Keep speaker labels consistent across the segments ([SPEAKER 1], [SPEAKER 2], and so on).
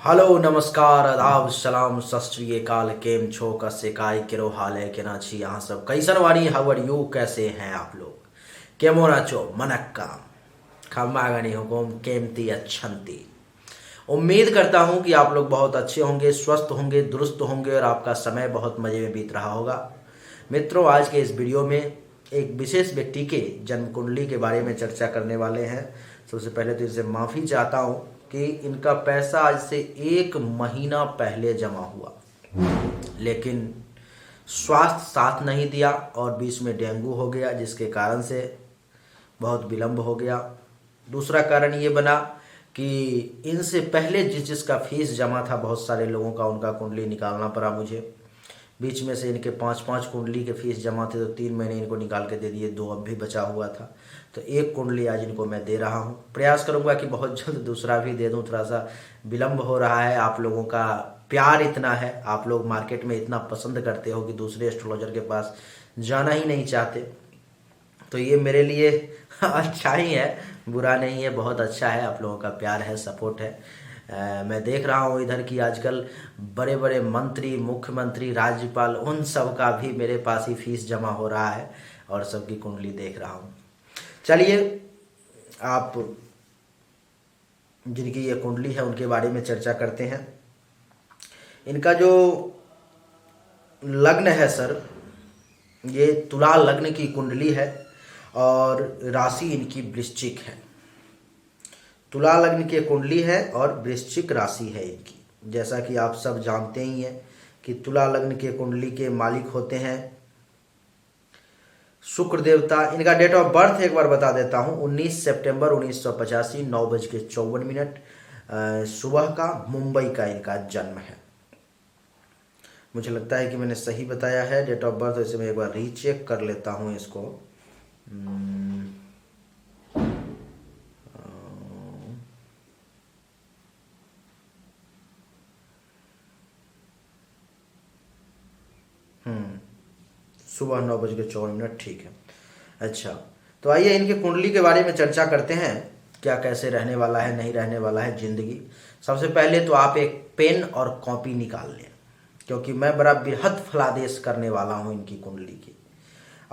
[SPEAKER 1] Hello नमस्कार आदाब सलाम सत श्री अकाल केम छो कसे काय केरो हाल है के ना छी यहाँ सब कैसन वारी हाउ आर यू कैसे हैं आप लोग केमो नाचो मनक्का खम्मा गनी हुकुम केमती अच्छंती। उम्मीद करता हूँ कि आप लोग बहुत अच्छे होंगे, स्वस्थ होंगे, दुरुस्त होंगे और आपका समय बहुत मज़े में बीत रहा होगा। मित्रों, आज के इस वीडियो में एक विशेष व्यक्ति के जन्म कुंडली के बारे में चर्चा करने वाले हैं। सबसे पहले तो इनसे माफ़ी चाहता हूँ कि इनका पैसा आज से 1 महीना पहले जमा हुआ, लेकिन स्वास्थ्य साथ नहीं दिया और बीच में डेंगू हो गया, जिसके कारण से बहुत विलम्ब हो गया। दूसरा कारण ये बना कि इनसे पहले जिसका फीस जमा था बहुत सारे लोगों का, उनका कुंडली निकालना पड़ा मुझे। बीच में से इनके 5-5 कुंडली के फीस जमा थे, तो 3 महीने इनको निकाल के दे दिए, 2 अब भी बचा हुआ था। तो 1 कुंडली आज इनको मैं दे रहा हूँ। प्रयास करूँगा कि बहुत जल्द दूसरा भी दे दूँ। थोड़ा सा विलम्ब हो रहा है, आप लोगों का प्यार इतना है, आप लोग मार्केट में इतना पसंद करते हो कि दूसरे एस्ट्रोलॉजर के पास जाना ही नहीं चाहते। तो ये मेरे लिए अच्छा ही है, बुरा नहीं है, बहुत अच्छा है। आप लोगों का प्यार है, सपोर्ट है। मैं देख रहा हूँ इधर की आजकल बड़े बड़े मंत्री, मुख्यमंत्री, राज्यपाल, उन सब का भी मेरे पास ही फीस जमा हो रहा है और सबकी कुंडली देख रहा हूँ। चलिए, आप जिनकी ये कुंडली है उनके बारे में चर्चा करते हैं। इनका जो लग्न है सर, ये तुला लग्न की कुंडली है और राशि इनकी वृश्चिक है। तुला लग्न की कुंडली है और वृश्चिक राशि है इनकी। जैसा कि आप सब जानते ही हैं कि तुला लग्न के कुंडली के मालिक होते हैं शुक्र देवता। इनका डेट ऑफ बर्थ एक बार बता देता हूँ, 19 सितंबर 1985, 9:54 सुबह का, मुंबई का इनका जन्म है। मुझे लगता है कि मैंने सही बताया है डेट ऑफ बर्थ। वैसे मैं एक बार रीचेक कर लेता हूँ इसको। सुबह 9:54, ठीक है। अच्छा, तो आइए इनकी कुंडली के बारे में चर्चा करते हैं। क्या कैसे रहने वाला है, नहीं रहने वाला है जिंदगी। सबसे पहले तो आप एक पेन और कॉपी निकाल लें, क्योंकि मैं बड़ा बृहद फलादेश करने वाला हूं इनकी कुंडली की।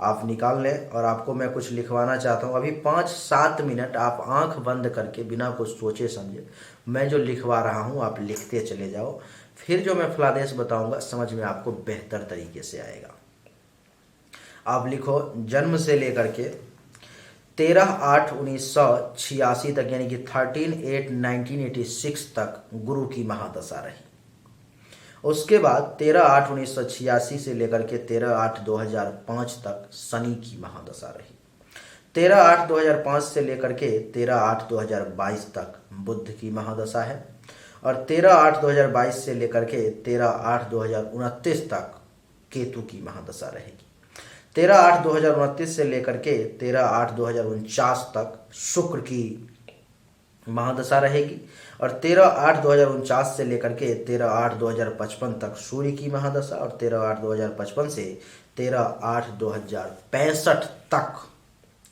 [SPEAKER 1] आप निकाल लें और आपको मैं कुछ लिखवाना चाहता हूं। अभी 5-7 मिनट आप आंख बंद करके बिना कुछ सोचे समझे मैं जो लिखवा रहा हूं आप लिखते चले जाओ। फिर जो मैं फलादेश बताऊंगा समझ में आपको बेहतर तरीके से आएगा। आप लिखो, जन्म से लेकर के 13/8/1986 तक, यानी कि 13/8/1986 तक गुरु की महादशा रही। उसके बाद 13/8/1986 से लेकर के 13/8/2005 तक शनि की महादशा रही। 13/8/2005 से लेकर के 13/8/2022 तक बुध की महादशा है और 13/8/2022 से लेकर के 13/8/2029 तक केतु की महादशा रहेगी। 13/8/2029 से लेकर के 13/8/2049 तक शुक्र की महादशा रहेगी और 13/8/2049 से लेकर के 13/8/2055 तक सूर्य की महादशा और 13/8/2055 से 13/8/2065 तक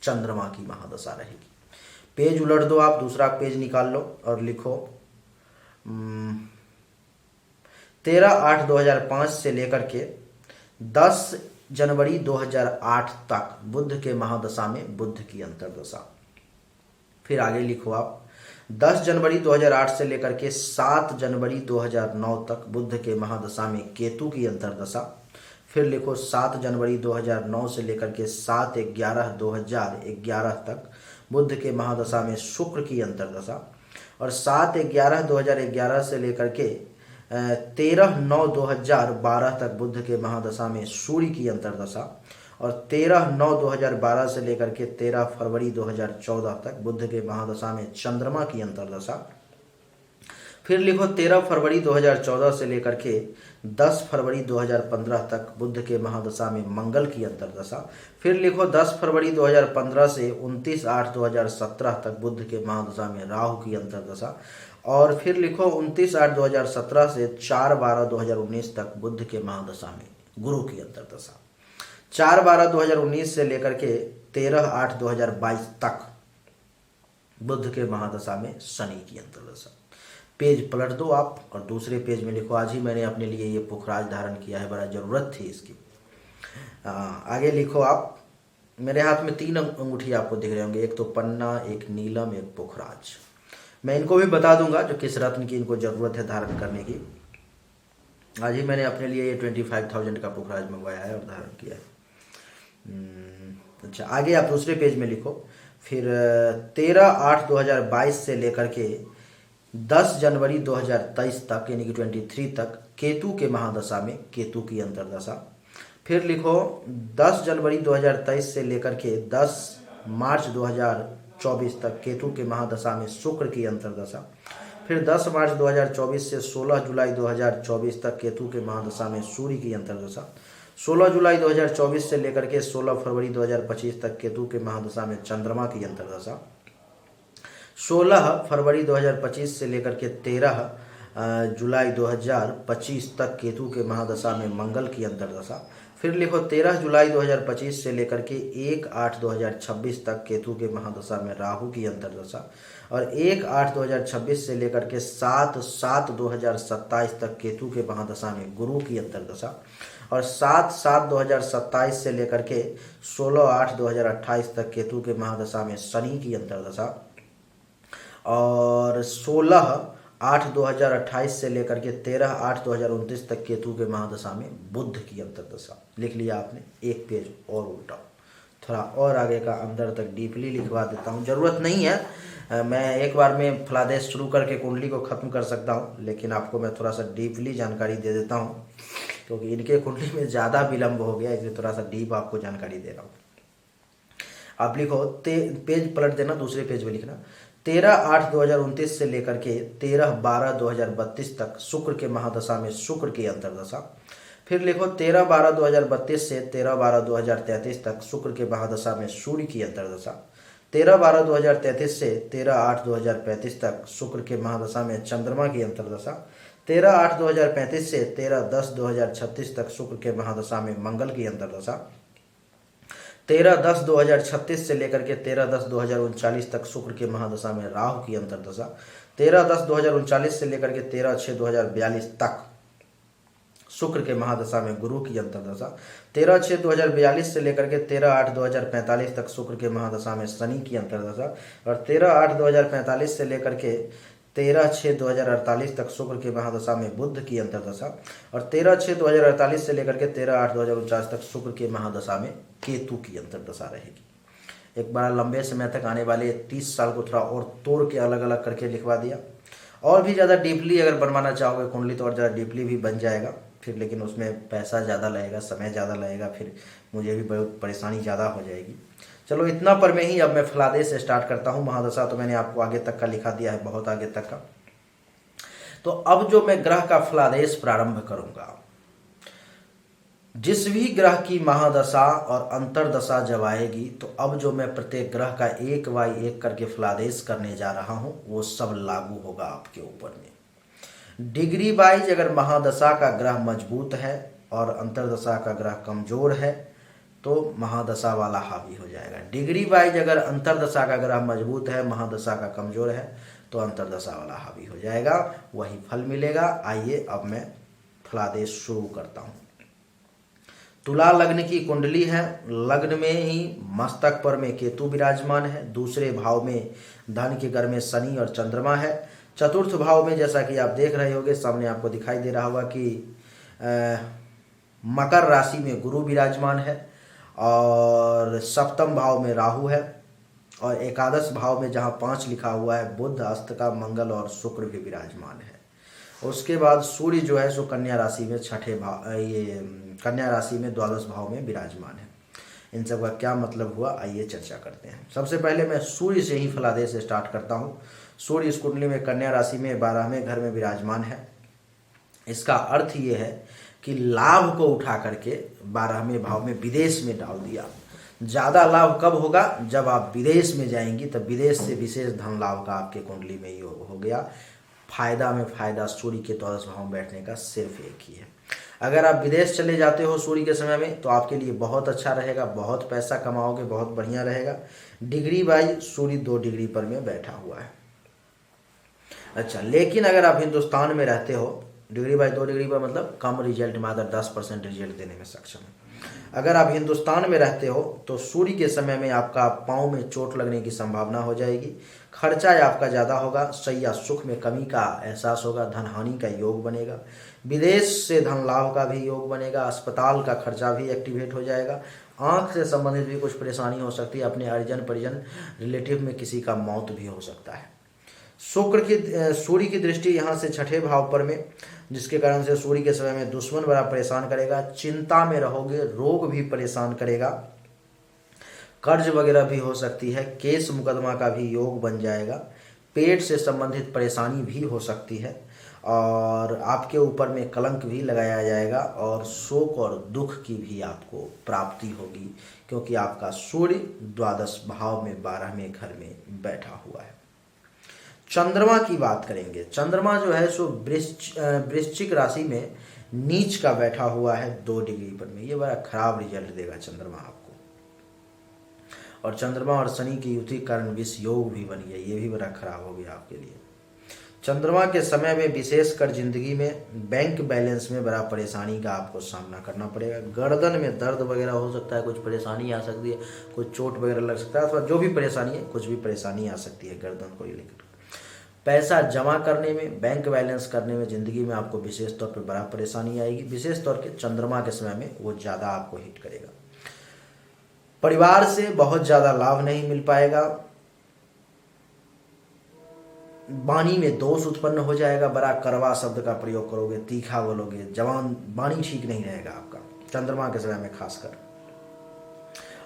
[SPEAKER 1] चंद्रमा की महादशा रहेगी। पेज उलट दो, आप दूसरा पेज निकाल लो और लिखो 13/8/2005 से लेकर के 10 जनवरी 2008 तक बुध के महादशा में बुध की अंतर्दशा। फिर आगे लिखो आप 10 जनवरी 2008 से लेकर के 7 जनवरी 2009 तक बुध के महादशा में केतु की अंतर्दशा। फिर लिखो 7 जनवरी 2009 से लेकर के 7/11/2011 तक बुध के महादशा में शुक्र की अंतर्दशा और 7/11/2011 से लेकर के 13/9/2012 तक बुध के महादशा में सूर्य की अंतर्दशा और 13/9/2012 से लेकर के 13 फरवरी 2014 तक बुध के महादशा में चंद्रमा की अंतर्दशा। फिर लिखो 13 फरवरी 2014 से लेकर के 10 फरवरी 2015 तक बुध के महादशा में मंगल की अंतर्दशा। फिर लिखो 10 फरवरी 2015 से 29/8/2017 तक बुध के महादशा में राहु की अंतर्दशा और फिर लिखो 29/8/2017 से 4/12/2019 तक बुध के महादशा में गुरु की अंतर्दशा। 4/12/2019 से लेकर के 13/8/2022 तक बुध के महादशा में शनि की अंतर्दशा। पेज पलट दो आप और दूसरे पेज में लिखो, आज ही मैंने अपने लिए ये पुखराज धारण किया है, बड़ा ज़रूरत थी इसकी। आगे लिखो आप, मेरे हाथ में 3 अंगूठी आपको दिख रहे होंगे, एक तो पन्ना, एक नीलम, एक पुखराज। मैं इनको भी बता दूंगा जो किस रत्न की इनको ज़रूरत है धारण करने की। आज ही मैंने अपने लिए ये 25,000 का पुखराज मंगवाया है और धारण किया है। अच्छा, आगे आप दूसरे पेज में लिखो, फिर 13/8/2022 से लेकर के 10 जनवरी 2023 तक यानी कि 23 तक केतु के महादशा में, केतु की अंतर्दशा। फिर लिखो 10 जनवरी 2023 से लेकर के 10 मार्च 2024 तक केतु के महादशा में शुक्र की अंतर्दशा। फिर 10 मार्च 2024 से 16 जुलाई 2024 तक केतु के महादशा में सूर्य की अंतर्दशा। 16 जुलाई 2024 से लेकर के 16 फरवरी 2025 तक केतु के महादशा में चंद्रमा की अंतर्दशा। 16 फरवरी 2025 से लेकर के 13 जुलाई 2025 तक केतु के महादशा में मंगल की अंतर्दशा। फिर लिखो 13 जुलाई 2025 से लेकर के 1/8/2026 तक केतु के महादशा में राहु की अंतर्दशा, और 1/8/2026 से लेकर के 7/7/2027 तक केतु के महादशा में गुरु की अंतर्दशा, और 7/7/2027 से लेकर के 16/8/2028 तक केतु के महादशा में शनि की अंतर्दशा, और 16/8/2028 से लेकर के 13/8/2029 तक केतु के महादशा में बुध की अंतर्दशा। लिख लिया आपने, एक पेज और उल्टा, थोड़ा और आगे का अंदर तक डीपली लिखवा देता हूँ, ज़रूरत नहीं है। मैं एक बार में फलादेश शुरू करके कुंडली को ख़त्म कर सकता हूँ, लेकिन आपको मैं थोड़ा सा डीपली जानकारी दे देता हूँ क्योंकि इनके कुंडली में ज़्यादा विलम्ब हो गया, इसलिए थोड़ा सा डीप आपको जानकारी दे रहा हूँ। आप लिखो, पेज पलट देना, दूसरे पेज में लिखना 13/8/2029 से लेकर के 13/12/2032 तक शुक्र के महादशा में शुक्र की अंतर्दशा। फिर लिखो 13/12/2032 से 13/12/2033 तक शुक्र के महादशा में सूर्य की अंतर्दशा। 13/12/2033 से 13/8/2035 तक शुक्र के महादशा में चंद्रमा की अंतर्दशा। 13/8/2035 से 13/10/2036 तक शुक्र के महादशा में मंगल की अंतर्दशा। 13/10/2036 से लेकर के 13/10/2039 तक शुक्र के महादशा में राहु की अंतर्दशा। 13/10/2039 से लेकर के 13/6/2042 तक शुक्र के महादशा में गुरु की अंतर्दशा। 13/6/2042 से लेकर के 13/8/2045 तक शुक्र के महादशा में शनि की अंतर्दशा, और 13/8/2045 से लेकर के 13/6/2048 तक शुक्र के महादशा में बुध की अंतर्दशा, और 13/6/2048 से लेकर के 13/8/2049 तक शुक्र के महादशा में केतु की अंतर्दशा रहेगी। एक बार लंबे समय तक आने वाले 30 साल को थोड़ा और तोड़ के अलग अलग करके लिखवा दिया। और भी ज़्यादा डीपली अगर बनवाना चाहोगे कुंडली तो और ज़्यादा डीपली भी बन जाएगा फिर, लेकिन उसमें पैसा ज़्यादा लगेगा, समय ज़्यादा लगेगा, फिर मुझे भी बहुत परेशानी ज़्यादा हो जाएगी। चलो इतना पर में ही अब मैं फलादेश से स्टार्ट करता हूँ। महादशा तो मैंने आपको आगे तक का लिखा दिया है, बहुत आगे तक का। तो अब जो मैं ग्रह का फलादेश प्रारंभ करूंगा, जिस भी ग्रह की महादशा और अंतरदशा जब आएगी तो अब जो मैं प्रत्येक ग्रह का एक बाय एक करके फलादेश करने जा रहा हूं वो सब लागू होगा आपके ऊपर में। डिग्री वाइज अगर महादशा का ग्रह मजबूत है और अंतरदशा का ग्रह कमजोर है तो महादशा वाला हावी हो जाएगा। डिग्री वाइज अगर अंतरदशा का ग्रह मजबूत है, महादशा का कमजोर है तो अंतरदशा वाला हावी हो जाएगा, वही फल मिलेगा। आइए अब मैं फलादेश शुरू करता हूं। तुला लग्न की कुंडली है, लग्न में ही मस्तक पर में केतु विराजमान है, दूसरे भाव में धन के घर में शनि और चंद्रमा है, चतुर्थ भाव में जैसा कि आप देख रहे होंगे सामने आपको दिखाई दे रहा होगा कि मकर राशि में गुरु विराजमान है, और सप्तम भाव में राहु है, और एकादश भाव में जहां 5 लिखा हुआ है बुध, अष्टका, मंगल और शुक्र भी विराजमान है। उसके बाद सूर्य जो है सो कन्या राशि में छठे भाव, ये कन्या राशि में द्वादश भाव में विराजमान है। इन सब का क्या मतलब हुआ आइए चर्चा करते हैं। सबसे पहले मैं सूर्य से ही फलादेश से स्टार्ट करता हूँ। सूर्य इस कुंडली में कन्या राशि में 12वें घर में विराजमान है। इसका अर्थ ये है कि लाभ को उठा करके 12वें भाव में विदेश में डाल दिया। ज़्यादा लाभ कब होगा? जब आप विदेश में जाएंगी तब विदेश से विशेष धन लाभ का आपके कुंडली में योग हो गया। फायदा में फायदा सूर्य के द्वादश भाव में बैठने का सिर्फ एक ही है। अगर आप विदेश चले जाते हो सूर्य के समय में तो आपके लिए बहुत अच्छा रहेगा, बहुत पैसा कमाओगे, बहुत बढ़िया रहेगा। डिग्री वाइज सूर्य 2 डिग्री पर में बैठा हुआ है। अच्छा, लेकिन अगर आप हिंदुस्तान में रहते हो, डिग्री बाई 2 डिग्री पर मतलब कम रिजल्ट, मात्र 10% रिजल्ट देने में सक्षम है। अगर आप हिंदुस्तान में रहते हो तो सूर्य के समय में आपका पाँव में चोट लगने की संभावना हो जाएगी, खर्चा आपका ज़्यादा होगा, शैया सुख में कमी का एहसास होगा, धन हानि का योग बनेगा, विदेश से धन लाभ का भी योग बनेगा, अस्पताल का खर्चा भी एक्टिवेट हो जाएगा, आँख से संबंधित भी कुछ परेशानी हो सकती है, अपने परिजन परिजन रिलेटिव में किसी का मौत भी हो सकता है। सूर्य की दृष्टि यहाँ से छठे भाव पर में, जिसके कारण से सूर्य के समय में दुश्मन बड़ा परेशान करेगा, चिंता में रहोगे, रोग भी परेशान करेगा, कर्ज वगैरह भी हो सकती है, केस मुकदमा का भी योग बन जाएगा, पेट से संबंधित परेशानी भी हो सकती है, और आपके ऊपर में कलंक भी लगाया जाएगा, और शोक और दुख की भी आपको प्राप्ति होगी, क्योंकि आपका सूर्य द्वादश भाव में 12वें घर में बैठा हुआ है। चंद्रमा की बात करेंगे। चंद्रमा जो है सो वृश्चिक राशि में नीच का बैठा हुआ है 2 डिग्री पर में। ये बड़ा खराब रिजल्ट देगा चंद्रमा आपको। और चंद्रमा और शनि की युति के कारण विष योग भी बन गया, ये भी बड़ा खराब हो गया आपके लिए। चंद्रमा के समय में विशेषकर जिंदगी में बैंक बैलेंस में बड़ा परेशानी का आपको सामना करना पड़ेगा। गर्दन में दर्द वगैरह हो सकता है, कुछ परेशानी आ सकती है, कुछ चोट वगैरह लग सकता है, अथवा जो भी परेशानी है, कुछ भी परेशानी आ सकती है गर्दन को लेकर। पैसा जमा करने में, बैंक बैलेंस करने में ज़िंदगी में आपको विशेष तौर पर बड़ा परेशानी आएगी। विशेष तौर के चंद्रमा के समय में वो ज़्यादा आपको हिट करेगा। परिवार से बहुत ज़्यादा लाभ नहीं मिल पाएगा। वाणी में दोष उत्पन्न हो जाएगा, बड़ा कड़वा शब्द का प्रयोग करोगे, तीखा बोलोगे, जवान वाणी ठीक नहीं रहेगा आपका चंद्रमा के समय में खासकर।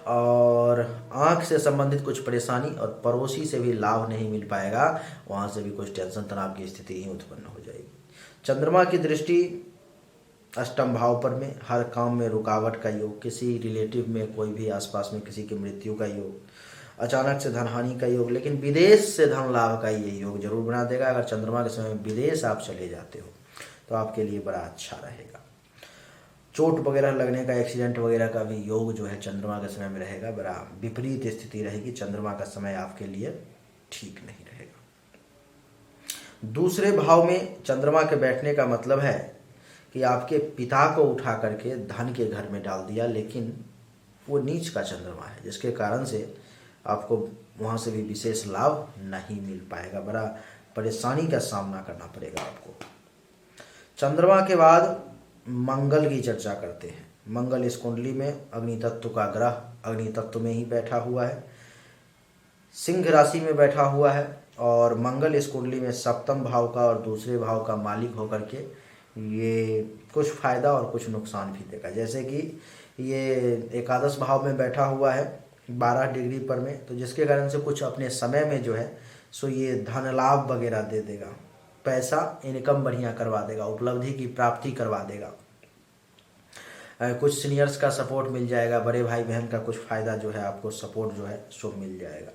[SPEAKER 1] और आँख से संबंधित कुछ परेशानी और पड़ोसी से भी लाभ नहीं मिल पाएगा, वहाँ से भी कुछ टेंशन तनाव की स्थिति ही उत्पन्न हो जाएगी। चंद्रमा की दृष्टि अष्टम भाव पर में, हर काम में रुकावट का योग, किसी रिलेटिव में कोई भी आसपास में किसी की मृत्यु का योग, अचानक से धन हानि का योग, लेकिन विदेश से धन लाभ का ये योग जरूर बना देगा। अगर चंद्रमा के समय में विदेश आप चले जाते हो तो आपके लिए बड़ा अच्छा रहेगा। चोट वगैरह लगने का, एक्सीडेंट वगैरह का भी योग जो है चंद्रमा के समय में रहेगा, बड़ा विपरीत स्थिति रहेगी। चंद्रमा का समय आपके लिए ठीक नहीं रहेगा। दूसरे भाव में चंद्रमा के बैठने का मतलब है कि आपके पिता को उठा करके धन के घर में डाल दिया, लेकिन वो नीच का चंद्रमा है, जिसके कारण से आपको वहाँ से भी विशेष लाभ नहीं मिल पाएगा, बड़ा परेशानी का सामना करना पड़ेगा आपको। चंद्रमा के बाद मंगल की चर्चा करते हैं। मंगल इस कुंडली में अग्नि तत्व का ग्रह, अग्नि तत्व में ही बैठा हुआ है, सिंह राशि में बैठा हुआ है, और मंगल इस कुंडली में सप्तम भाव का और दूसरे भाव का मालिक होकर के ये कुछ फायदा और कुछ नुकसान भी देगा। जैसे कि ये एकादश भाव में बैठा हुआ है 12 डिग्री पर में, तो जिसके कारण से कुछ अपने समय में जो है सो ये धन लाभ वगैरह दे देगा, पैसा इनकम बढ़िया करवा देगा, उपलब्धि की प्राप्ति करवा देगा, कुछ सीनियर्स का सपोर्ट मिल जाएगा, बड़े भाई बहन का कुछ फ़ायदा जो है आपको सपोर्ट जो है सो मिल जाएगा।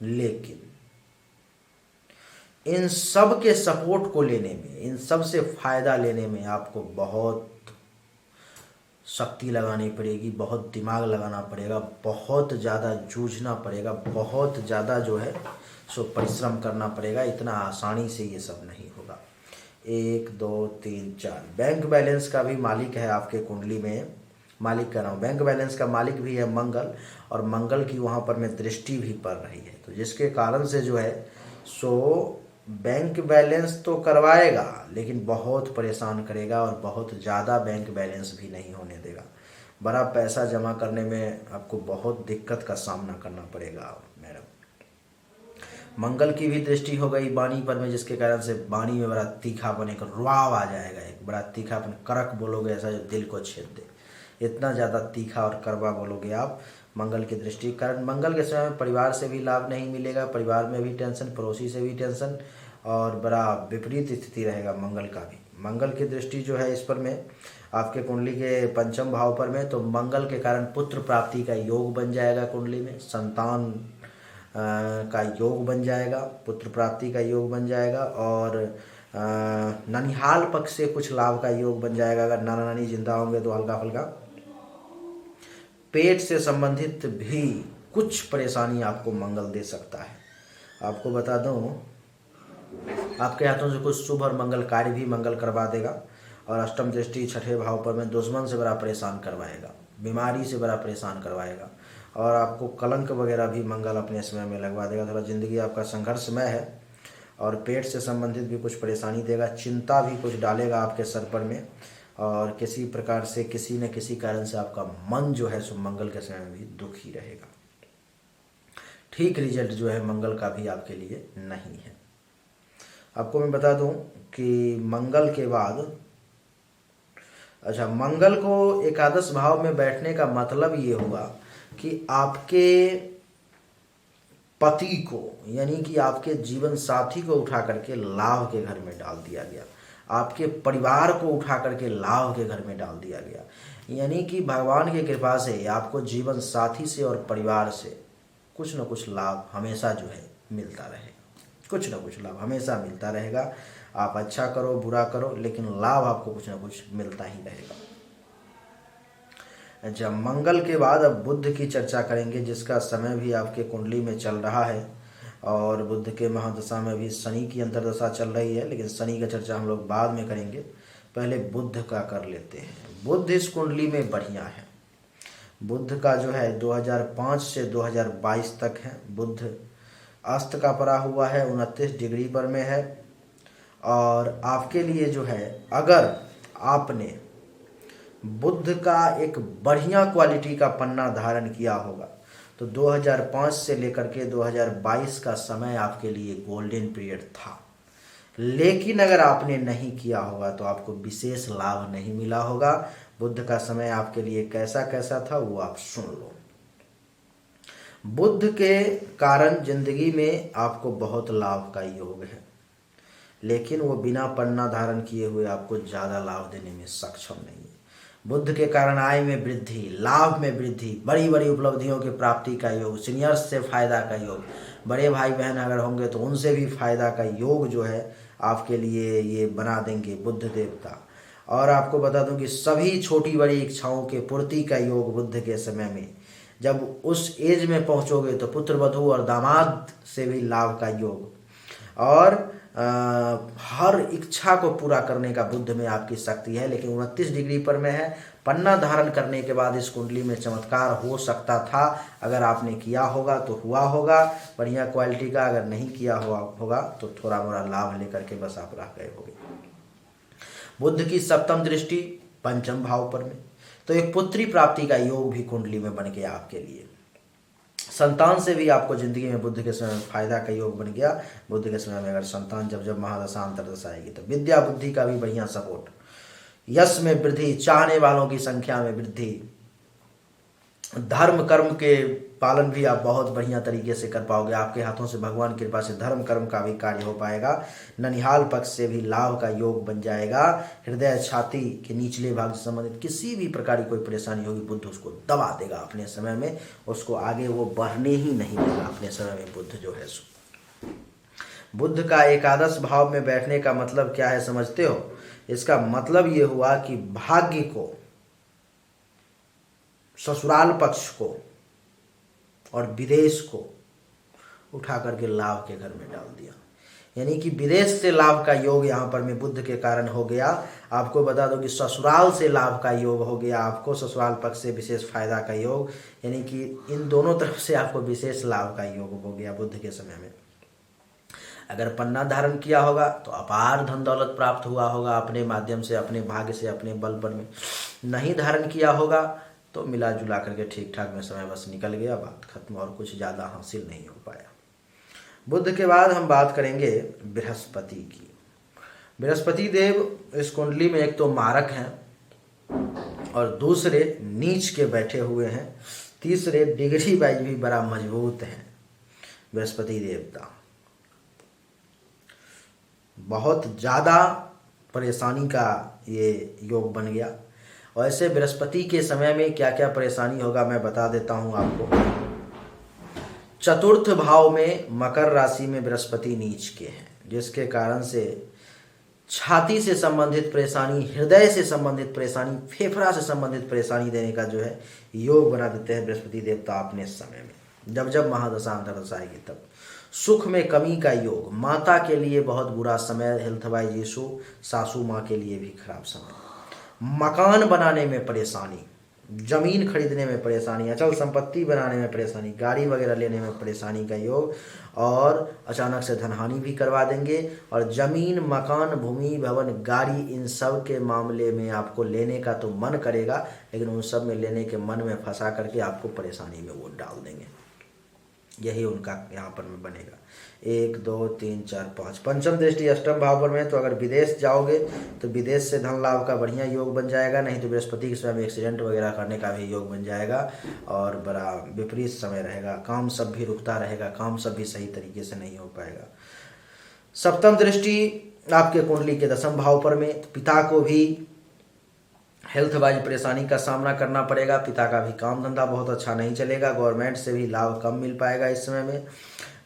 [SPEAKER 1] लेकिन इन सब के सपोर्ट को लेने में, इन सब से फ़ायदा लेने में आपको बहुत शक्ति लगानी पड़ेगी, बहुत दिमाग लगाना पड़ेगा, बहुत ज़्यादा जूझना पड़ेगा, बहुत ज़्यादा जो है सो परिश्रम करना पड़ेगा। इतना आसानी से ये सब नहीं होगा। 1 2 3 4 बैंक बैलेंस का भी मालिक है आपके कुंडली में, मालिक का नाम, बैंक बैलेंस का मालिक भी है मंगल, और मंगल की वहाँ पर में दृष्टि भी पड़ रही है, तो जिसके कारण से जो है सो बैंक बैलेंस तो करवाएगा, लेकिन बहुत परेशान करेगा, और बहुत ज़्यादा बैंक बैलेंस भी नहीं होने देगा। बड़ा पैसा जमा करने में आपको बहुत दिक्कत का सामना करना पड़ेगा मैडम। मंगल की भी दृष्टि हो गई वाणी पर में, जिसके कारण से वाणी में बड़ा तीखापन, एक रुआव आ जाएगा, एक बड़ा तीखापन, कड़क बोलोगे ऐसा जो दिल को छेद दे, इतना ज़्यादा तीखा और कड़वा बोलोगे आप मंगल की दृष्टि के कारण। मंगल के समय में परिवार से भी लाभ नहीं मिलेगा, परिवार में भी टेंशन, पड़ोसी से भी टेंशन, और बड़ा विपरीत स्थिति रहेगा मंगल का भी। मंगल की दृष्टि जो है इस पर में आपके कुंडली के पंचम भाव पर में, तो मंगल के कारण पुत्र प्राप्ति का योग बन जाएगा, कुंडली में संतान का योग बन जाएगा, पुत्र प्राप्ति का योग बन जाएगा, और ननिहाल पक्ष से कुछ लाभ का योग बन जाएगा। अगर नाना नानी जिंदा होंगे तो हल्का फुल्का पेट से संबंधित भी कुछ परेशानी आपको मंगल दे सकता है। आपको बता दूं, आपके हाथों से कुछ शुभ और मंगल कार्य भी मंगल करवा देगा। और अष्टम दृष्टि छठे भाव पर में दुश्मन से बड़ा परेशान करवाएगा, बीमारी से बड़ा परेशान करवाएगा, और आपको कलंक वगैरह भी मंगल अपने समय में लगवा देगा। थोड़ा ज़िंदगी आपका संघर्षमय है और पेट से संबंधित भी कुछ परेशानी देगा, चिंता भी कुछ डालेगा आपके सर पर में, और किसी प्रकार से किसी न किसी कारण से आपका मन जो है सो मंगल के समय में भी दुखी रहेगा। ठीक रिजल्ट जो है मंगल का भी आपके लिए नहीं है। आपको मैं बता दूं कि मंगल के बाद, अच्छा, मंगल को एकादश भाव में बैठने का मतलब ये हुआ कि आपके पति को, यानी कि आपके जीवन साथी को उठा करके लाभ के घर में डाल दिया गया, आपके परिवार को उठा करके लाभ के घर में डाल दिया गया। यानी कि भगवान की कृपा से आपको जीवन साथी से और परिवार से कुछ न कुछ लाभ हमेशा जो है मिलता रहेगा, कुछ न कुछ लाभ हमेशा मिलता रहेगा। आप अच्छा करो बुरा करो, लेकिन लाभ आपको कुछ न कुछ मिलता ही रहेगा। अच्छा, मंगल के बाद अब बुध की चर्चा करेंगे, जिसका समय भी आपके कुंडली में चल रहा है, और बुध के महादशा में भी शनि की अंतर्दशा चल रही है, लेकिन शनि का चर्चा हम लोग बाद में करेंगे, पहले बुध का कर लेते हैं। बुध इस कुंडली में बढ़िया है। बुध का जो है 2005 से 2022 तक है। बुध अस्त का पड़ा हुआ है, 29 डिग्री पर में है, और आपके लिए जो है, अगर आपने बुध का एक बढ़िया क्वालिटी का पन्ना धारण किया होगा तो 2005 से लेकर के 2022 का समय आपके लिए गोल्डन पीरियड था। लेकिन अगर आपने नहीं किया होगा तो आपको विशेष लाभ नहीं मिला होगा। बुध का समय आपके लिए कैसा कैसा था वो आप सुन लो। बुध के कारण जिंदगी में आपको बहुत लाभ का योग है, लेकिन वो बिना पन्ना धारण किए हुए आपको ज़्यादा लाभ देने में सक्षम नहीं है। बुध के कारण आय में वृद्धि, लाभ में वृद्धि, बड़ी बड़ी उपलब्धियों की प्राप्ति का योग, सीनियर्स से फायदा का योग, बड़े भाई बहन अगर होंगे तो उनसे भी फायदा का योग जो है आपके लिए ये बना देंगे बुध देवता। और आपको बता दूं कि सभी छोटी बड़ी इच्छाओं के पूर्ति का योग बुध के समय में, जब उस एज में पहुंचोगे तो पुत्र वधू और दामाद से भी लाभ का योग, और हर इच्छा को पूरा करने का बुध में आपकी शक्ति है। लेकिन 29 डिग्री पर में है, पन्ना धारण करने के बाद इस कुंडली में चमत्कार हो सकता था। अगर आपने किया होगा तो हुआ होगा बढ़िया क्वालिटी का, अगर नहीं किया हुआ होगा तो थोड़ा मोड़ा लाभ लेकर के बस आप रह गए होगे। बुध की सप्तम दृष्टि पंचम भाव पर में, तो एक पुत्री प्राप्ति का योग भी कुंडली में बन गया आपके लिए। संतान से भी आपको जिंदगी में बुध के समय में फायदा का योग बन गया। बुध के समय में अगर संतान जब महादशा अंतर्दशा आएगी तो विद्या बुद्धि का भी बढ़िया सपोर्ट, यश में वृद्धि, चाहने वालों की संख्या में वृद्धि, धर्म कर्म के पालन भी आप बहुत बढ़िया तरीके से कर पाओगे। आपके हाथों से भगवान की कृपा से धर्म कर्म का भी कार्य हो पाएगा। ननिहाल पक्ष से भी लाभ का योग बन जाएगा। हृदय छाती के निचले भाग से संबंधित किसी भी प्रकार की कोई परेशानी होगी बुध उसको दबा देगा अपने समय में, उसको आगे वो बढ़ने ही नहीं देगा अपने समय में बुध जो है सो। बुध का एकादश भाव में बैठने का मतलब क्या है समझते हो? इसका मतलब ये हुआ कि भाग्य को, ससुराल पक्ष को और विदेश को उठा करके लाभ के घर में डाल दिया। यानी कि विदेश से लाभ का योग यहाँ पर में बुध के कारण हो गया। आपको बता दो कि ससुराल से लाभ का योग हो गया आपको, ससुराल पक्ष से विशेष फायदा का योग, यानी कि इन दोनों तरफ से आपको विशेष लाभ का योग हो गया बुध के समय में। अगर पन्ना धारण किया होगा तो अपार धन दौलत प्राप्त हुआ होगा अपने माध्यम से, अपने भाग्य से, अपने बल पर में। नहीं धारण किया होगा तो मिला जुला करके ठीक ठाक में समय बस निकल गया, बात खत्म, और कुछ ज़्यादा हासिल नहीं हो पाया। बुध के बाद हम बात करेंगे बृहस्पति की। बृहस्पति देव इस कुंडली में एक तो मारक हैं और दूसरे नीच के बैठे हुए हैं, तीसरे डिग्री वाइज भी बड़ा मजबूत हैं। बृहस्पति देवता बहुत ज़्यादा परेशानी का ये योग बन गया। वैसे बृहस्पति के समय में क्या क्या परेशानी होगा मैं बता देता हूं आपको। चतुर्थ भाव में मकर राशि में बृहस्पति नीच के हैं, जिसके कारण से छाती से संबंधित परेशानी, हृदय से संबंधित परेशानी, फेफड़ा से संबंधित परेशानी देने का जो है योग बना देते हैं बृहस्पति देवता अपने समय में। जब जब महादशा अंतर्दशा आएगी तब सुख में कमी का योग, माता के लिए बहुत बुरा समय, हेल्थ वाइज इशू, सासू माँ के लिए भी खराब समय, मकान बनाने में परेशानी, जमीन खरीदने में परेशानी, अचल संपत्ति बनाने में परेशानी, गाड़ी वगैरह लेने में परेशानी का योग, और अचानक से धनहानि भी करवा देंगे। और जमीन, मकान, भूमि, भवन, गाड़ी, इन सब के मामले में आपको लेने का तो मन करेगा, लेकिन उन सब में लेने के मन में फंसा करके आपको परेशानी में वो डाल देंगे। यही उनका यहाँ पर में बनेगा। 1 2 3 4 5 पंचम दृष्टि अष्टम भाव पर में, तो अगर विदेश जाओगे तो विदेश से धन लाभ का बढ़िया योग बन जाएगा, नहीं तो बृहस्पति के समय में एक्सीडेंट वगैरह करने का भी योग बन जाएगा और बड़ा विपरीत समय रहेगा। काम सब भी रुकता रहेगा, काम सब भी सही तरीके से नहीं हो पाएगा। सप्तम दृष्टि आपके कुंडली के दसम भाव पर में, तो पिता को भी हेल्थ वाइज परेशानी का सामना करना पड़ेगा, पिता का भी काम धंधा बहुत अच्छा नहीं चलेगा, गवर्नमेंट से भी लाभ कम मिल पाएगा इस समय में,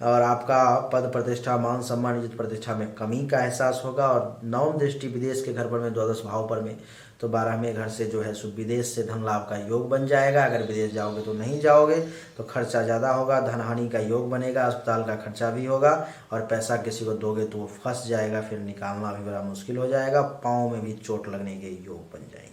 [SPEAKER 1] और आपका पद प्रतिष्ठा, मान सम्मान, इज्जत प्रतिष्ठा में कमी का एहसास होगा। और नवम दृष्टि विदेश के घर पर में, द्वादश भाव पर में, तो 12वें घर से जो है सो विदेश से धन लाभ का योग बन जाएगा। अगर विदेश जाओगे तो नहीं जाओगे तो खर्चा ज़्यादा होगा, धनहानि का योग बनेगा, अस्पताल का खर्चा भी होगा, और पैसा किसी को दोगे तो वो फंस जाएगा, फिर निकालना भी बड़ा मुश्किल हो जाएगा, पाँव में भी चोट लगने के योग बन जाएंगे।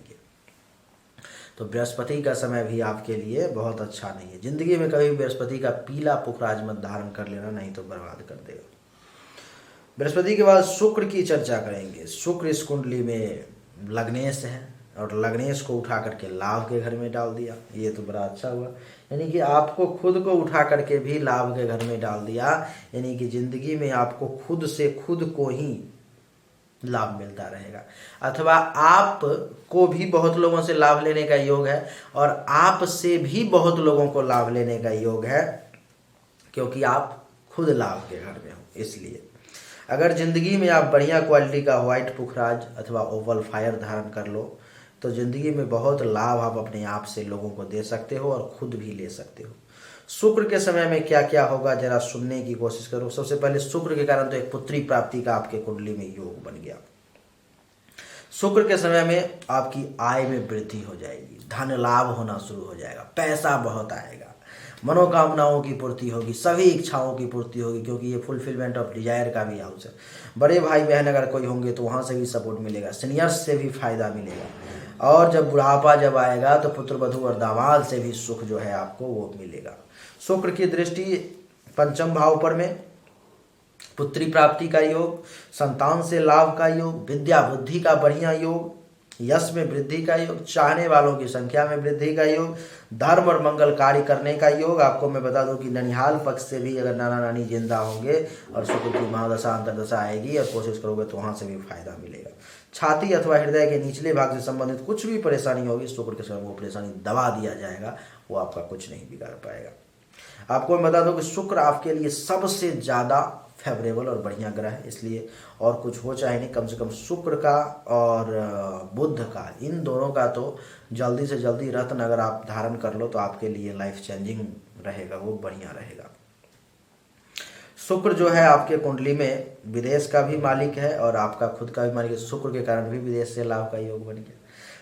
[SPEAKER 1] तो बृहस्पति का समय भी आपके लिए बहुत अच्छा नहीं है। जिंदगी में कभी बृहस्पति का पीला पुखराज मत धारण कर लेना, नहीं तो बर्बाद कर देगा। बृहस्पति के बाद शुक्र की चर्चा करेंगे। शुक्र इस कुंडली में लग्नेश है, और लग्नेश को उठा करके लाभ के घर में डाल दिया, ये तो बड़ा अच्छा हुआ। यानी कि आपको खुद को उठा करके भी लाभ के घर में डाल दिया, यानी कि जिंदगी में आपको खुद से खुद को ही लाभ मिलता रहेगा, अथवा आप को भी बहुत लोगों से लाभ लेने का योग है, और आप से भी बहुत लोगों को लाभ लेने का योग है, क्योंकि आप खुद लाभ के घर में हो। इसलिए अगर जिंदगी में आप बढ़िया क्वालिटी का व्हाइट पुखराज अथवा ओवल फायर धारण कर लो, तो जिंदगी में बहुत लाभ आप अपने आप से लोगों को दे सकते हो और खुद भी ले सकते हो। शुक्र के समय में क्या क्या होगा जरा सुनने की कोशिश करो। सबसे पहले शुक्र के कारण तो एक पुत्री प्राप्ति का आपके कुंडली में योग बन गया। शुक्र के समय में आपकी आय में वृद्धि हो जाएगी, धन लाभ होना शुरू हो जाएगा, पैसा बहुत आएगा, मनोकामनाओं की पूर्ति होगी, सभी इच्छाओं की पूर्ति होगी, क्योंकि ये फुलफिलमेंट ऑफ डिजायर का भी हाउस है। बड़े भाई बहन अगर कोई होंगे तो वहाँ से भी सपोर्ट मिलेगा, सीनियर्स से भी फायदा मिलेगा, और जब बुढ़ापा जब आएगा तो पुत्र वधू और दामाद से भी सुख जो है आपको वो मिलेगा। शुक्र की दृष्टि पंचम भाव पर में, पुत्री प्राप्ति का योग, संतान से लाभ का योग, विद्या बुद्धि का बढ़िया योग, यश में वृद्धि का योग, चाहने वालों की संख्या में वृद्धि का योग, धर्म और मंगल कार्य करने का योग। आपको मैं बता दूं कि ननिहाल पक्ष से भी अगर नाना नानी जिंदा होंगे और शुक्र की महादशा अंतरदशा आएगी और कोशिश करोगे तो वहां से भी फायदा मिलेगा। छाती अथवा हृदय के निचले भाग से संबंधित कुछ भी परेशानी होगी, शुक्र के समय वो परेशानी दबा दिया जाएगा, वो आपका कुछ नहीं बिगाड़ पाएगा। आपको मैं बता दूं कि शुक्र आपके लिए सबसे ज़्यादा फेवरेबल और बढ़िया ग्रह है, इसलिए और कुछ हो चाहे नहीं, कम से कम शुक्र का और बुध का, इन दोनों का तो जल्दी से जल्दी रत्न अगर आप धारण कर लो तो आपके लिए लाइफ चेंजिंग रहेगा, वो बढ़िया रहेगा। शुक्र जो है आपके कुंडली में विदेश का भी मालिक है और आपका खुद का भी मालिक है। शुक्र के कारण भी विदेश से लाभ का योग बन गया।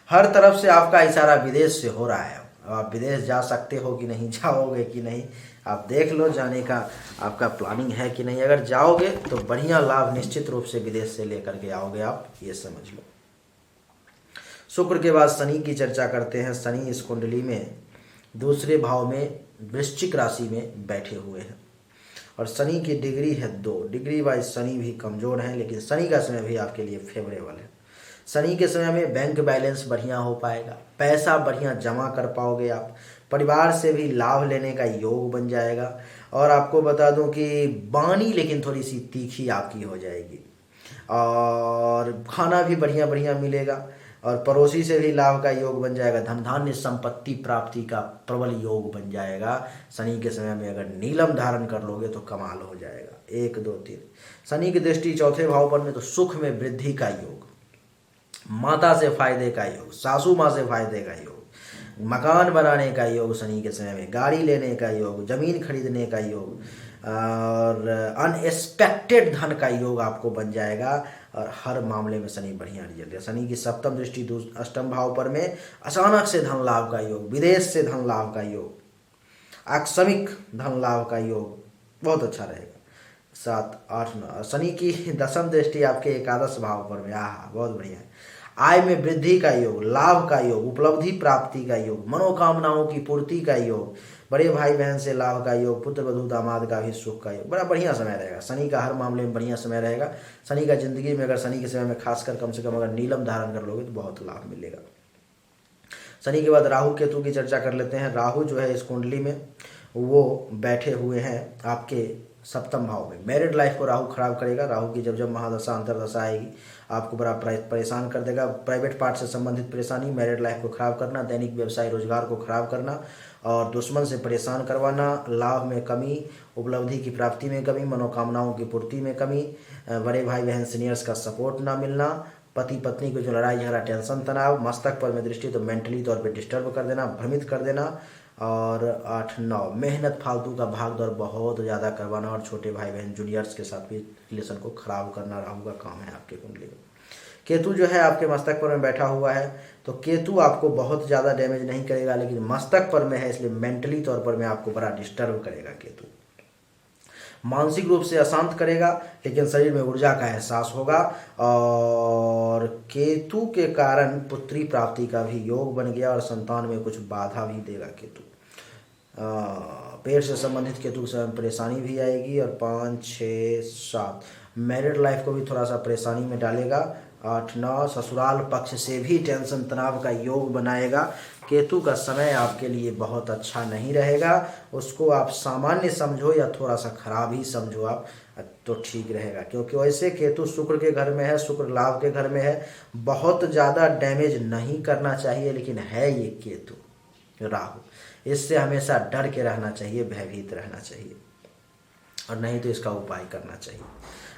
[SPEAKER 1] हर तरफ से आपका इशारा विदेश से हो रहा है। आप विदेश जा सकते हो कि नहीं, जाओगे कि नहीं, आप देख लो, जाने का आपका प्लानिंग है कि नहीं। अगर जाओगे तो बढ़िया लाभ निश्चित रूप से विदेश से लेकर के आओगे, आप ये समझ लो। शुक्र के बाद शनि की चर्चा करते हैं। शनि इस कुंडली में दूसरे भाव में वृश्चिक राशि में बैठे हुए हैं और शनि की डिग्री है 2। डिग्री वाइज शनि भी कमजोर है, लेकिन शनि का समय भी आपके लिए फेवरेबल है। शनि के समय में बैंक बैलेंस बढ़िया हो पाएगा, पैसा बढ़िया जमा कर पाओगे आप, परिवार से भी लाभ लेने का योग बन जाएगा। और आपको बता दूं कि वाणी लेकिन थोड़ी सी तीखी आपकी हो जाएगी, और खाना भी बढ़िया बढ़िया मिलेगा, और पड़ोसी से भी लाभ का योग बन जाएगा। धन धान्य संपत्ति प्राप्ति का प्रबल योग बन जाएगा। शनि के समय में अगर नीलम धारण कर लोगे तो कमाल हो जाएगा। 1 2 3 शनि की दृष्टि चौथे भाव पर में, तो सुख में वृद्धि का योग, माता से फायदे का योग, सासू माँ से फायदे का योग, मकान बनाने का योग शनि के समय में, गाड़ी लेने का योग, जमीन खरीदने का योग, और अनएक्सपेक्टेड धन का योग आपको बन जाएगा। और हर मामले में शनि बढ़िया रिजल्ट है। शनि की सप्तम दृष्टि अष्टम भाव पर में, अचानक से धन लाभ का योग, विदेश से धन लाभ का योग, आकस्मिक धन लाभ का योग बहुत अच्छा रहेगा। 7, 8, 9। शनि की दशम दृष्टि आपके एकादश भाव पर में। बहुत बढ़िया है। आय में वृद्धि का योग, लाभ का योग, उपलब्धि प्राप्ति का योग, मनोकामनाओं की पूर्ति का योग, बड़े भाई बहन से लाभ का योग, पुत्र वधू दामाद का भी सुख का योग। बड़ा बढ़िया समय रहेगा शनि का, हर मामले में बढ़िया समय रहेगा शनि का। जिंदगी में अगर शनि के समय में खासकर कम से कम अगर नीलम धारण कर लोगे तो बहुत लाभ मिलेगा। शनि के बाद राहु केतु की चर्चा कर लेते हैं। राहु जो है इस कुंडली में वो बैठे हुए हैं आपके सप्तम भाव में। मैरिड लाइफ को राहु खराब करेगा। राहु की जब महादशा अंतरदशा आएगी आपको बड़ा परेशान कर देगा। प्राइवेट पार्ट से संबंधित परेशानी, मैरिड लाइफ को खराब करना, दैनिक व्यवसाय रोजगार को खराब करना और दुश्मन से परेशान करवाना, लाभ में कमी, उपलब्धि की प्राप्ति में कमी, मनोकामनाओं की पूर्ति में कमी, बड़े भाई बहन सीनियर्स का सपोर्ट ना मिलना, पति पत्नी को जो लड़ाई झगड़ा, टेंशन, तनाव, मस्तक पर में दृष्टि तो मेंटली तौर पे डिस्टर्ब कर देना, भ्रमित कर देना। और 8, 9 मेहनत, फालतू का भाग दौड़ बहुत ज़्यादा करवाना और छोटे भाई बहन जूनियर्स के साथ भी रिलेशन को खराब करना राहु का काम है आपके कुंडली में। केतु जो है आपके मस्तक पर में बैठा हुआ है तो केतु आपको बहुत ज़्यादा डैमेज नहीं करेगा, लेकिन मस्तक पर में है इसलिए मेंटली तौर पर में आपको बड़ा डिस्टर्ब करेगा केतु। मानसिक रूप से अशांत करेगा लेकिन शरीर में ऊर्जा का एहसास होगा। और केतु के कारण पुत्री प्राप्ति का भी योग बन गया और संतान में कुछ बाधा भी देगा केतु। पेट से संबंधित केतु के समय परेशानी भी आएगी। और 5, 6, 7 मैरिड लाइफ को भी थोड़ा सा परेशानी में डालेगा। 8, 9 ससुराल पक्ष से भी टेंशन तनाव का योग बनाएगा। केतु का समय आपके लिए बहुत अच्छा नहीं रहेगा, उसको आप सामान्य समझो या थोड़ा सा खराब ही समझो आप तो ठीक रहेगा, क्योंकि वैसे केतु शुक्र के घर में है, शुक्र लाभ के घर में है। बहुत ज़्यादा डैमेज नहीं करना चाहिए, लेकिन है ये केतु राहु, इससे हमेशा डर के रहना चाहिए, भयभीत रहना चाहिए और नहीं तो इसका उपाय करना चाहिए।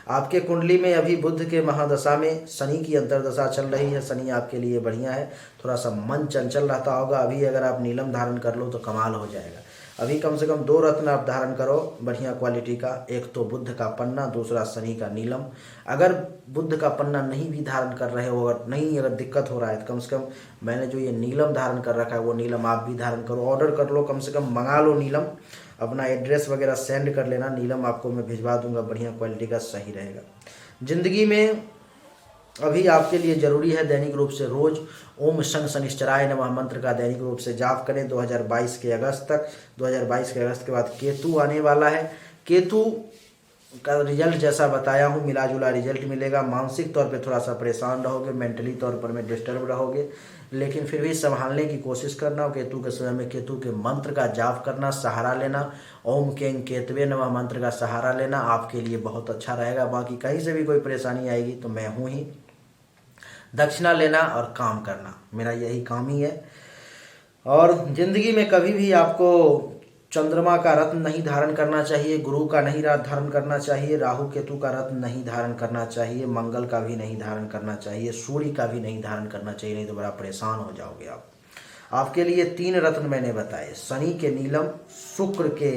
[SPEAKER 1] आपके कुंडली में अभी बुध के महादशा में शनि की अंतरदशा चल रही है। शनि आपके लिए बढ़िया है, थोड़ा सा मन चंचल रहता होगा। अभी अगर आप नीलम धारण कर लो तो कमाल हो जाएगा। अभी कम से कम 2 रत्न आप धारण करो बढ़िया क्वालिटी का, एक तो बुध का पन्ना, दूसरा शनि का नीलम। अगर बुध का पन्ना नहीं भी धारण कर रहे हो, अगर दिक्कत हो रहा है तो कम से कम मैंने जो ये नीलम धारण कर रखा है वो नीलम आप भी धारण करो, ऑर्डर कर लो, कम से कम मंगा लो नीलम, अपना एड्रेस वगैरह सेंड कर लेना, नीलम आपको मैं भिजवा दूंगा बढ़िया क्वालिटी का, सही रहेगा। जिंदगी में अभी आपके लिए जरूरी है दैनिक रूप से रोज ओम शं शनिश्चराय नमः मंत्र का दैनिक रूप से जाप करें 2022 के अगस्त तक। 2022 के अगस्त के बाद केतु आने वाला है। केतु का रिजल्ट जैसा बताया हूँ मिला जुला रिजल्ट मिलेगा। मानसिक तौर पे थोड़ा सा परेशान रहोगे, मेंटली तौर पर में डिस्टर्ब रहोगे, लेकिन फिर भी संभालने की कोशिश करना। केतु के समय में केतु के मंत्र का जाप करना, सहारा लेना, ओम कें केतवे नमः मंत्र का सहारा लेना आपके लिए बहुत अच्छा रहेगा। बाकी कहीं से भी कोई परेशानी आएगी तो मैं हूँ ही। दक्षिणा लेना और काम करना मेरा यही काम ही है। और जिंदगी में कभी भी आपको चंद्रमा का रत्न नहीं धारण करना चाहिए, गुरु का नहीं धारण करना चाहिए, राहु केतु का रत्न नहीं धारण करना चाहिए, मंगल का भी नहीं धारण करना चाहिए, सूर्य का भी नहीं धारण करना चाहिए, नहीं तो बड़ा परेशान हो जाओगे आप। आपके लिए 3 रत्न मैंने बताए, शनि के नीलम, शुक्र के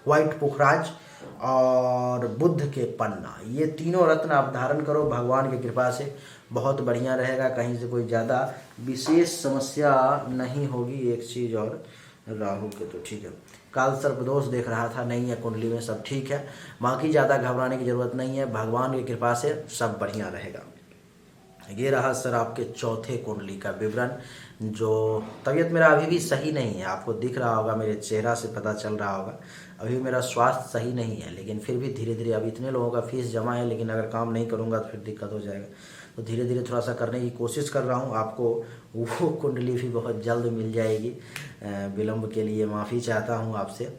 [SPEAKER 1] व्हाइट पुखराज और बुध के पन्ना। ये तीनों रत्न आप धारण करो, भगवान की कृपा से बहुत बढ़िया रहेगा। कहीं से कोई ज़्यादा विशेष समस्या नहीं होगी। एक चीज़ और, राहु के तो ठीक है, काल सर्प दोष देख रहा था, नहीं है कुंडली में, सब ठीक है। बाकी ज़्यादा घबराने की ज़रूरत नहीं है, भगवान की कृपा से सब बढ़िया रहेगा। ये रहा सर आपके चौथे कुंडली का विवरण। जो तबीयत मेरा अभी भी सही नहीं है, आपको दिख रहा होगा, मेरे चेहरा से पता चल रहा होगा, अभी मेरा स्वास्थ्य सही नहीं है, लेकिन फिर भी धीरे धीरे, अब इतने लोगों का फीस जमा है, लेकिन अगर काम नहीं करूँगा तो फिर दिक्कत हो जाएगा, तो धीरे धीरे थोड़ा सा करने की कोशिश कर रहा हूँ। आपको वो कुंडली भी बहुत जल्द मिल जाएगी। विलम्ब के लिए माफ़ी चाहता हूँ आपसे।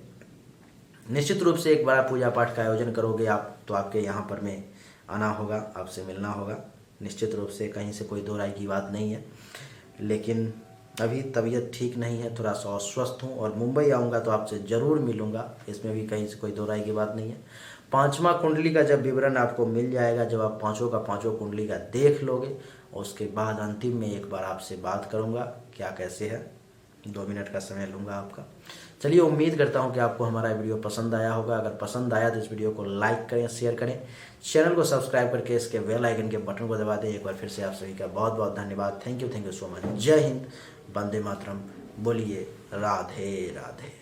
[SPEAKER 1] निश्चित रूप से एक बड़ा पूजा पाठ का आयोजन करोगे आप तो आपके यहाँ पर में आना होगा, आपसे मिलना होगा, निश्चित रूप से, कहीं से कोई दो राय की बात नहीं है। लेकिन अभी तबीयत ठीक नहीं है, थोड़ा सा अस्वस्थ हूँ, और मुंबई आऊँगा तो आपसे ज़रूर मिलूँगा, इसमें भी कहीं से कोई दो राय की बात नहीं है। 5वां कुंडली का जब विवरण आपको मिल जाएगा, जब आप पाँचों का पाँचों कुंडली का देख लोगे, उसके बाद अंतिम में एक बार आपसे बात करूँगा क्या कैसे है, 2 मिनट का समय लूँगा आपका। चलिए, उम्मीद करता हूँ कि आपको हमारा वीडियो पसंद आया होगा। अगर पसंद आया तो इस वीडियो को लाइक करें, शेयर करें, चैनल को सब्सक्राइब करके इसके बेल आइकन के बटन को दबा दें। एक बार फिर से आप सभी का बहुत बहुत धन्यवाद। Thank you so much. जय हिंद, वंदे मातरम, बोलिए राधे राधे।